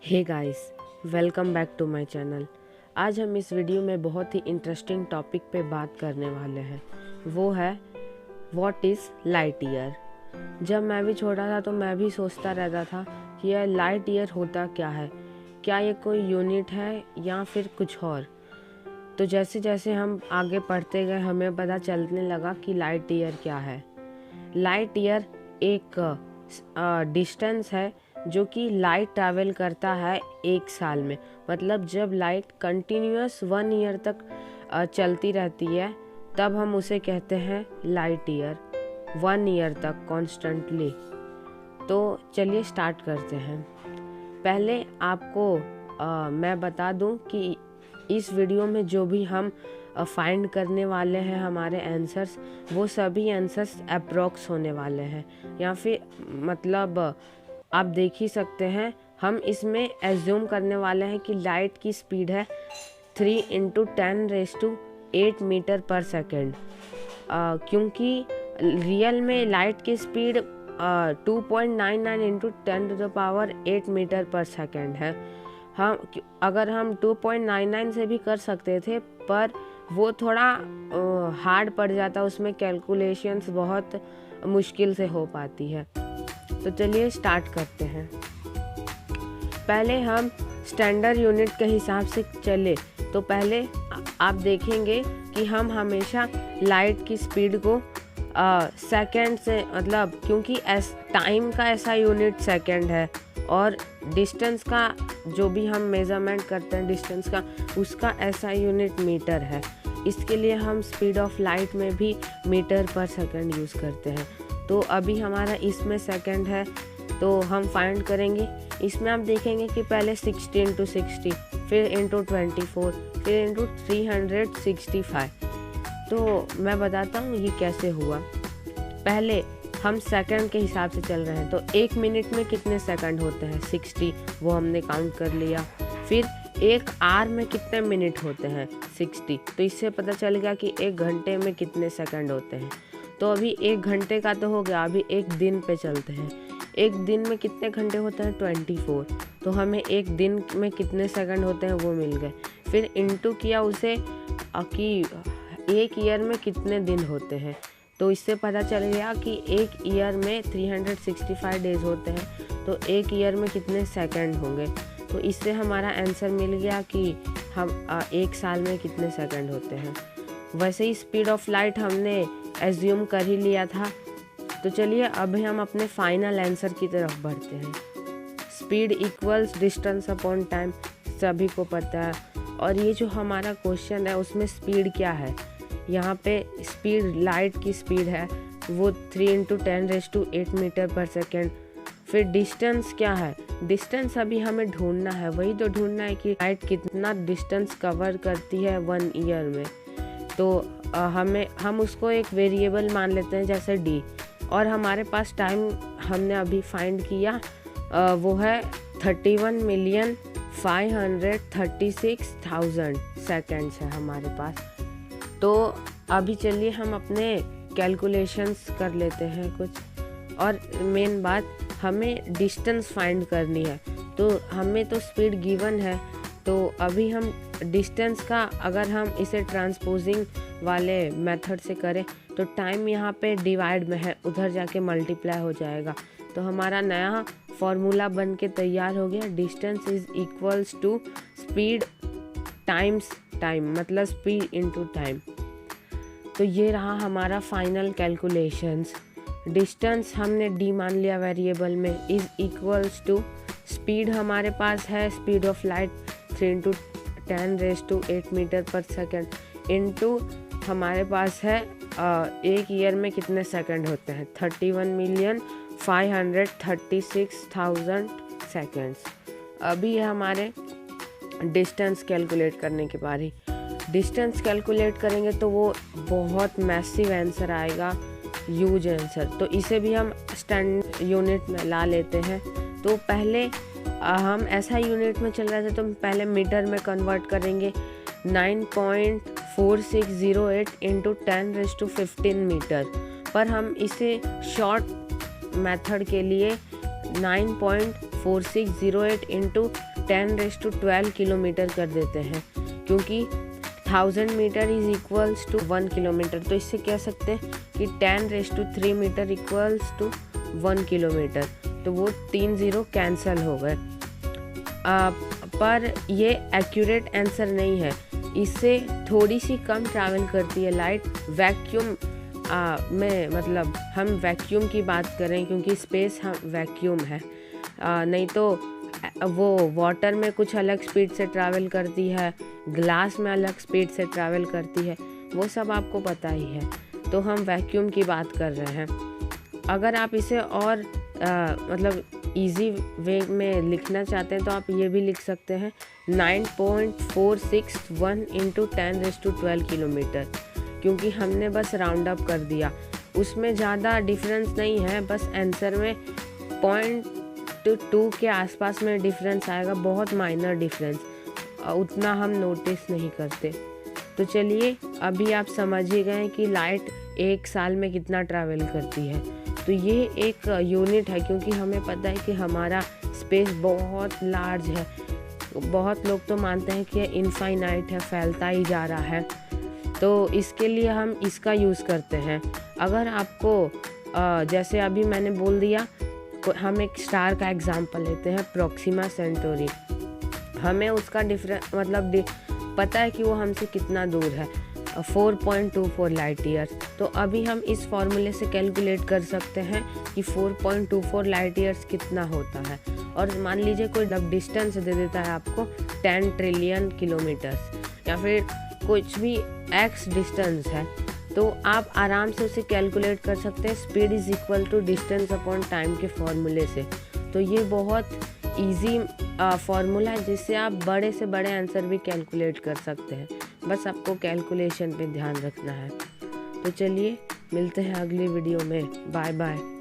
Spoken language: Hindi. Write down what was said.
Hey guys, welcome back to my channel. आज हम इस वीडियो में बहुत ही इंटरेस्टिंग टॉपिक पे बात करने वाले हैं। वो है व्हाट इज़ लाइट ईयर। जब मैं भी छोटा था तो मैं भी सोचता रहता था कि यह लाइट ईयर होता क्या है, क्या ये कोई यूनिट है या फिर कुछ और। तो जैसे जैसे हम आगे पढ़ते गए हमें पता चलने लगा कि लाइट ईयर क्या है। लाइट ईयर एक डिस्टेंस है जो कि लाइट ट्रैवल करता है एक साल में। मतलब जब लाइट कंटिन्यूअस 1 ईयर तक चलती रहती है तब हम उसे कहते हैं लाइट ईयर, 1 ईयर तक कॉन्स्टेंटली। तो चलिए स्टार्ट करते हैं। पहले आपको मैं बता दूं कि इस वीडियो में जो भी हम फाइंड करने वाले हैं हमारे आंसर्स, वो सभी आंसर्स अप्रॉक्स होने वाले हैं, या फिर मतलब आप देख ही सकते हैं। हम इसमें एज्यूम करने वाले हैं कि लाइट की स्पीड है 3 × 10⁸ मीटर पर सेकेंड, क्योंकि रियल में लाइट की स्पीड 2.99 × 10⁸ मीटर पर सेकेंड है। अगर हम 2.99 से भी कर सकते थे, पर वो थोड़ा हार्ड पड़ जाता, उसमें कैलकुलेशंस बहुत मुश्किल से हो पाती है। तो चलिए स्टार्ट करते हैं। पहले हम स्टैंडर्ड यूनिट के हिसाब से चले तो पहले आप देखेंगे कि हम हमेशा लाइट की स्पीड को सेकंड से, मतलब क्योंकि टाइम का ऐसा यूनिट सेकंड है और डिस्टेंस का जो भी हम मेज़रमेंट करते हैं डिस्टेंस का, उसका ऐसा यूनिट मीटर है। इसके लिए हम स्पीड ऑफ लाइट में भी मीटर पर सेकंड यूज़ करते हैं। तो अभी हमारा इसमें सेकंड है तो हम फाइंड करेंगे। इसमें आप देखेंगे कि पहले 60 × 60, फिर × 24, फिर × 365। तो मैं बताता हूँ ये कैसे हुआ। पहले हम सेकंड के हिसाब से चल रहे हैं तो 1 मिनट में कितने सेकंड होते हैं 60, वो हमने काउंट कर लिया। फिर 1 आवर में कितने मिनट होते हैं 60, तो इससे पता चल गया कि 1 घंटे में कितने सेकंड होते हैं। तो अभी 1 घंटे का तो हो गया, अभी 1 दिन पे चलते हैं। 1 दिन में कितने घंटे होते हैं 24, तो हमें 1 दिन में कितने सेकंड होते हैं वो मिल गए। फिर इंटू किया उसे कि 1 ईयर में कितने दिन होते हैं, तो इससे पता चल गया कि 1 ईयर में 365 डेज होते हैं, तो 1 ईयर में कितने सेकंड होंगे। तो इससे हमारा आंसर मिल गया कि हम 1 साल में कितने सेकंड होते हैं। वैसे ही स्पीड ऑफ लाइट हमने एज्यूम कर ही लिया था। तो चलिए अभी हम अपने फाइनल आंसर की तरफ बढ़ते हैं। Speed equals distance upon time, सभी को पता है। और ये जो हमारा क्वेश्चन है उसमें स्पीड क्या है, यहाँ पे स्पीड, लाइट की स्पीड है वो 3 × 10⁸ मीटर पर सेकेंड। फिर डिस्टेंस क्या है, डिस्टेंस अभी हमें ढूंढना है, वही तो ढूंढना है कि लाइट कितना डिस्टेंस कवर करती है 1 ईयर में। तो हम उसको एक वेरिएबल मान लेते हैं जैसे डी, और हमारे पास टाइम हमने अभी फाइंड किया वो है 31,536,000 सेकेंड्स है हमारे पास। तो अभी चलिए हम अपने कैलकुलेशंस कर लेते हैं कुछ। और मेन बात, हमें डिस्टेंस फाइंड करनी है। तो हमें तो स्पीड गिवन है, तो अभी हम डिस्टेंस का अगर हम इसे ट्रांसपोजिंग वाले मेथड से करें तो टाइम यहाँ पे डिवाइड में है, उधर जाके मल्टीप्लाई हो जाएगा। तो हमारा नया फॉर्मूला बन के तैयार हो गया। Distance is equals to speed times time, मतलब स्पीड इनटू टाइम। तो ये रहा हमारा फाइनल कैलकुलेशंस। डिस्टेंस हमने डी मान लिया वेरिएबल में, इज इक्वल्स टू स्पीड हमारे पास है, स्पीड ऑफ लाइट 3 × 10⁸ मीटर पर सेकेंड, इनटू हमारे पास है 1 ईयर में कितने सेकंड होते हैं 31,536,000 सेकेंड्स। अभी है हमारे डिस्टेंस कैलकुलेट करने की बारी। डिस्टेंस कैलकुलेट करेंगे तो वो बहुत मैसिव आंसर आएगा, ह्यूज आंसर। तो इसे भी हम स्टैंडर्ड यूनिट में ला लेते हैं। तो पहले हम ऐसा यूनिट में चल रहे थे तो पहले मीटर में कन्वर्ट करेंगे। 9.4608 × 10⁻15 मीटर, पर हम इसे शॉर्ट मेथड के लिए 9.46 1.4608 इंटू 10⁻12 किलोमीटर कर देते हैं, क्योंकि 1000 metre is equals to 1 kilometre. तो इससे कह सकते हैं कि 10⁻3 मीटर इक्वल्स टू 1 किलोमीटर। तो वो 3 0 कैंसल हो गए। पर ये एक्यूरेट आंसर नहीं है, इससे थोड़ी सी कम ट्रैवल करती है लाइट वैक्यूम में। मतलब हम वैक्यूम की बात करें, क्योंकि स्पेस हम वैक्यूम है, नहीं तो वो वाटर में कुछ अलग स्पीड से ट्रैवल करती है, ग्लास में अलग स्पीड से ट्रैवल करती है, वो सब आपको पता ही है। तो हम वैक्यूम की बात कर रहे हैं। अगर आप इसे और मतलब इजी वे में लिखना चाहते हैं तो आप ये भी लिख सकते हैं 9.461 इंटू 10⁻12 किलोमीटर, क्योंकि हमने बस राउंड अप कर दिया, उसमें ज़्यादा डिफरेंस नहीं है, बस आंसर में 0.2 के आसपास में डिफरेंस आएगा, बहुत माइनर डिफरेंस, उतना हम नोटिस नहीं करते। तो चलिए, अभी आप समझ ही गए कि लाइट एक साल में कितना ट्रैवल करती है। तो ये एक यूनिट है, क्योंकि हमें पता है कि हमारा स्पेस बहुत लार्ज है। बहुत लोग तो मानते हैं कि इनफाइनाइट है, फैलता ही जा रहा है, तो इसके लिए हम इसका यूज़ करते हैं। अगर आपको जैसे अभी मैंने बोल दिया, हम एक स्टार का एग्जांपल लेते हैं, प्रोक्सिमा सेंटोरी। हमें उसका पता है कि वो हमसे कितना दूर है, 4.24 लाइट ईयर्स। तो अभी हम इस फॉर्मूले से कैलकुलेट कर सकते हैं कि 4.24 लाइट ईयर्स कितना होता है। और मान लीजिए कोई डिस्टेंस दे देता है आपको 10 ट्रिलियन किलोमीटर्स, या फिर कुछ भी एक्स डिस्टेंस है, तो आप आराम से उसे कैलकुलेट कर सकते हैं speed is equal to distance upon time के फॉर्मूले से। तो ये बहुत इजी फॉर्मूला है, जिससे आप बड़े से बड़े आंसर भी कैलकुलेट कर सकते हैं। बस आपको कैलकुलेशन पे ध्यान रखना है। तो चलिए, मिलते हैं अगली वीडियो में। Bye bye.